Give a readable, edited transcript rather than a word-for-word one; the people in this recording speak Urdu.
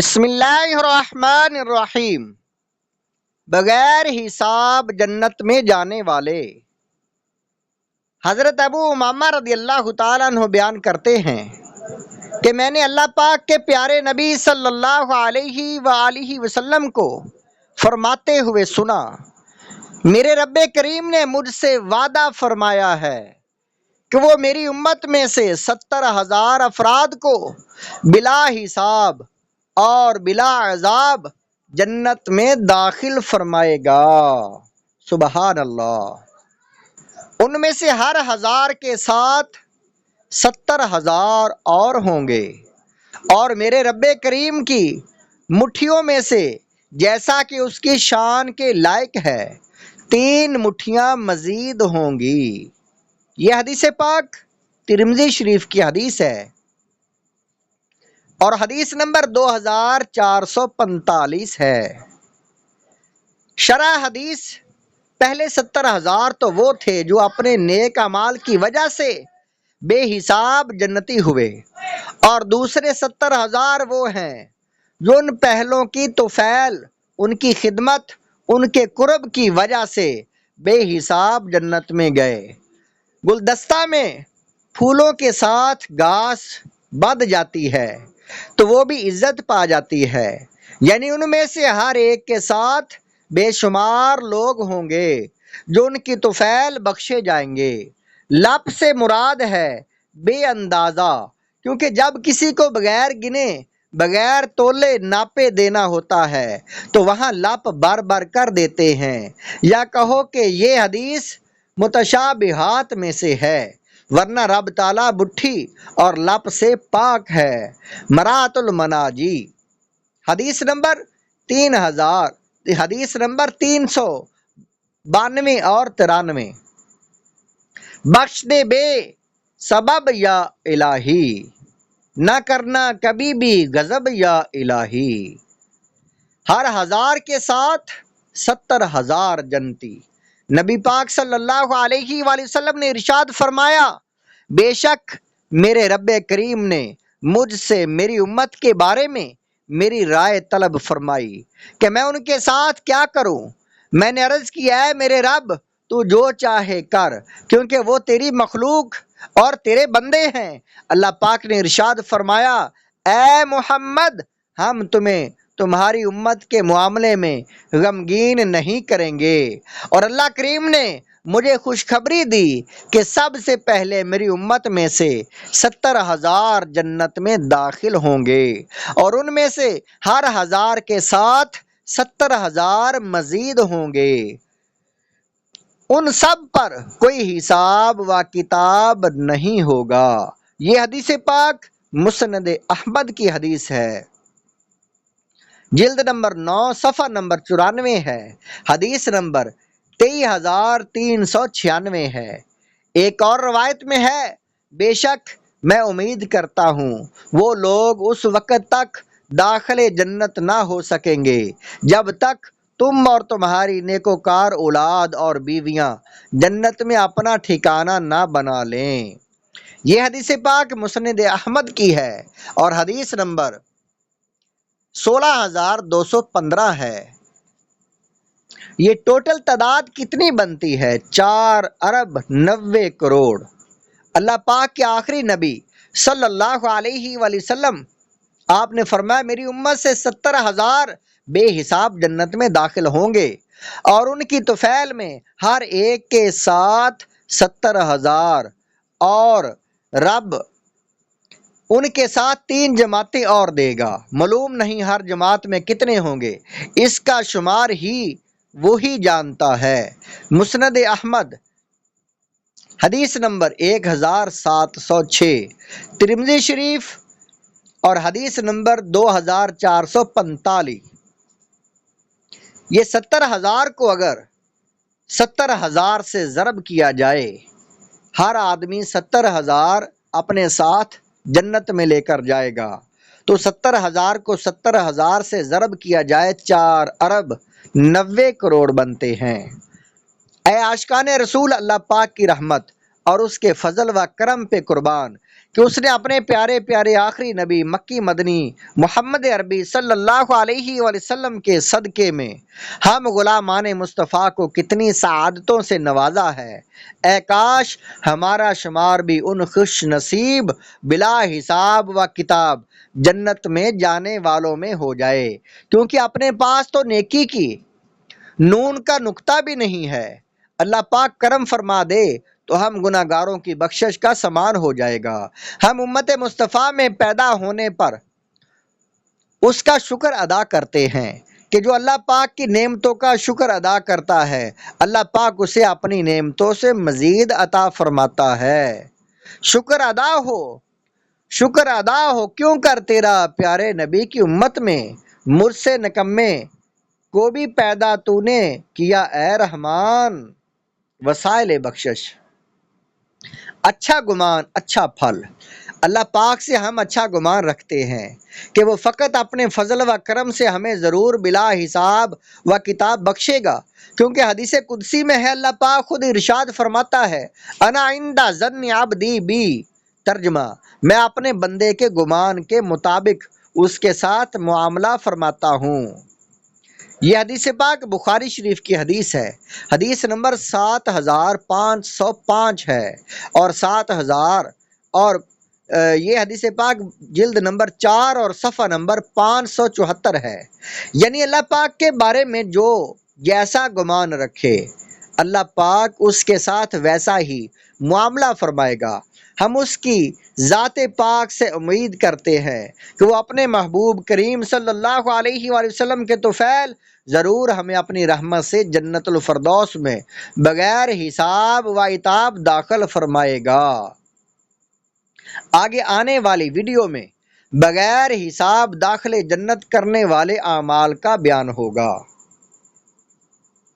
بسم اللہ الرحمن الرحیم۔ بغیر حساب جنت میں جانے والے حضرت ابو امامہ رضی اللہ تعالیٰ عنہ بیان کرتے ہیں کہ میں نے اللہ پاک کے پیارے نبی صلی اللہ علیہ وآلہ وسلم کو فرماتے ہوئے سنا، میرے رب کریم نے مجھ سے وعدہ فرمایا ہے کہ وہ میری امت میں سے 70,000 افراد کو بلا حساب اور بلا عذاب جنت میں داخل فرمائے گا۔ سبحان اللہ۔ ان میں سے ہر 1000 کے ساتھ 70,000 اور ہوں گے، اور میرے رب کریم کی مٹھیوں میں سے جیسا کہ اس کی شان کے لائق ہے 3 مٹھیاں مزید ہوں گی۔ یہ حدیث پاک ترمذی شریف کی حدیث ہے اور حدیث نمبر 2445 ہے۔ شرح حدیث: پہلے 70,000 تو وہ تھے جو اپنے نیک اعمال کی وجہ سے بے حساب جنتی ہوئے، اور دوسرے 70,000 وہ ہیں جو ان پہلوں کی طفیل، ان کی خدمت، ان کے قرب کی وجہ سے بے حساب جنت میں گئے۔ گلدستہ میں پھولوں کے ساتھ گھاس بدھ جاتی ہے تو وہ بھی عزت پا جاتی ہے، یعنی ان میں سے ہر ایک کے ساتھ بے شمار لوگ ہوں گے جو ان کی طفیل بخشے جائیں گے۔ لپ سے مراد ہے بے اندازہ، کیونکہ جب کسی کو بغیر گنے، بغیر تولے ناپے دینا ہوتا ہے تو وہاں لپ بھر بھر کر دیتے ہیں، یا کہو کہ یہ حدیث متشابہات میں سے ہے، ورنہ رب تعالیٰ بٹھی اور لپ سے پاک ہے۔ مرات المناجی حدیث نمبر 392 اور 93۔ بخش دے بے سبب یا الہی، نہ کرنا کبھی بھی غضب یا الہی۔ ہر 1000 کے ساتھ 70,000 جنتی۔ نبی پاک صلی اللہ علیہ وآلہ وسلم نے ارشاد فرمایا، بے شک میرے رب کریم نے مجھ سے میری امت کے بارے میں میری رائے طلب فرمائی کہ میں ان کے ساتھ کیا کروں۔ میں نے عرض کیا، ہے میرے رب تو جو چاہے کر، کیونکہ وہ تیری مخلوق اور تیرے بندے ہیں۔ اللہ پاک نے ارشاد فرمایا، اے محمد، ہم تمہیں تمہاری امت کے معاملے میں غمگین نہیں کریں گے۔ اور اللہ کریم نے مجھے خوشخبری دی کہ سب سے پہلے میری امت میں سے 70,000 جنت میں داخل ہوں گے، اور ان میں سے ہر 1000 کے ساتھ 70,000 مزید ہوں گے۔ ان سب پر کوئی حساب و کتاب نہیں ہوگا۔ یہ حدیث پاک مسند احمد کی حدیث ہے، جلد نمبر 9 صفحہ نمبر 94 ہے، حدیث نمبر 23,396 ہے۔ ایک اور روایت میں ہے، بے شک میں امید کرتا ہوں وہ لوگ اس وقت تک داخل جنت نہ ہو سکیں گے جب تک تم اور تمہاری نیکوکار اولاد اور بیویاں جنت میں اپنا ٹھکانہ نہ بنا لیں۔ یہ حدیث پاک مسند احمد کی ہے اور حدیث نمبر 16,215 ہے۔ یہ ٹوٹل تعداد کتنی بنتی ہے؟ 4,90,00,000,000۔ اللہ پاک کے آخری نبی صلی اللہ علیہ وآلہ وسلم آپ نے فرمایا، میری امت سے 70,000 بے حساب جنت میں داخل ہوں گے، اور ان کی طفیل میں ہر ایک کے ساتھ 70,000، اور رب ان کے ساتھ 3 جماعتیں اور دے گا۔ معلوم نہیں ہر جماعت میں کتنے ہوں گے، اس کا شمار ہی وہی جانتا ہے۔ مسند احمد حدیث نمبر 1706، ترمذی شریف اور حدیث نمبر 2445۔ یہ 70,000 کو اگر 70,000 سے ضرب کیا جائے، ہر آدمی 70,000 اپنے ساتھ جنت میں لے کر جائے گا، تو 70,000 کو 70,000 سے ضرب کیا جائے 4,90,00,000,000 بنتے ہیں۔ اے عاشقان رسول، اللہ پاک کی رحمت اور اس کے فضل و کرم پہ قربان کہ اس نے اپنے پیارے پیارے آخری نبی مکی مدنی محمد عربی صلی اللہ علیہ وسلم کے صدقے میں ہم غلامان مصطفیٰ کو کتنی سعادتوں سے نوازا ہے۔ اے کاش ہمارا شمار بھی ان خوش نصیب بلا حساب و کتاب جنت میں جانے والوں میں ہو جائے، کیونکہ اپنے پاس تو نیکی کی نون کا نقطہ بھی نہیں ہے۔ اللہ پاک کرم فرما دے تو ہم گناہ گاروں کی بخشش کا سامان ہو جائے گا۔ ہم امت مصطفیٰ میں پیدا ہونے پر اس کا شکر ادا کرتے ہیں کہ جو اللہ پاک کی نعمتوں کا شکر ادا کرتا ہے اللہ پاک اسے اپنی نعمتوں سے مزید عطا فرماتا ہے۔ شکر ادا ہو، شکر ادا ہو کیوں کر تیرا پیارے نبی کی امت میں مجھ سے نکمے کو بھی پیدا تو نے کیا اے رحمان۔ وسائل بخشش۔ اچھا گمان اچھا پھل۔ اللہ پاک سے ہم اچھا گمان رکھتے ہیں کہ وہ فقط اپنے فضل و کرم سے ہمیں ضرور بلا حساب و کتاب بخشے گا، کیونکہ حدیث قدسی میں ہے اللہ پاک خود ارشاد فرماتا ہے انا عند ظن عبدی بی، ترجمہ میں اپنے بندے کے گمان کے مطابق اس کے ساتھ معاملہ فرماتا ہوں۔ یہ حدیث پاک بخاری شریف کی حدیث ہے، حدیث نمبر 7505 ہے اور 7000 اور یہ حدیث پاک جلد نمبر 4 اور صفحہ نمبر 574 ہے۔ یعنی اللہ پاک کے بارے میں جو جیسا گمان رکھے اللہ پاک اس کے ساتھ ویسا ہی معاملہ فرمائے گا۔ ہم اس کی ذات پاک سے امید کرتے ہیں کہ وہ اپنے محبوب کریم صلی اللہ علیہ وآلہ وسلم کے طفیل ضرور ہمیں اپنی رحمت سے جنت الفردوس میں بغیر حساب و عتاب داخل فرمائے گا۔ آگے آنے والی ویڈیو میں بغیر حساب داخل جنت کرنے والے اعمال کا بیان ہوگا۔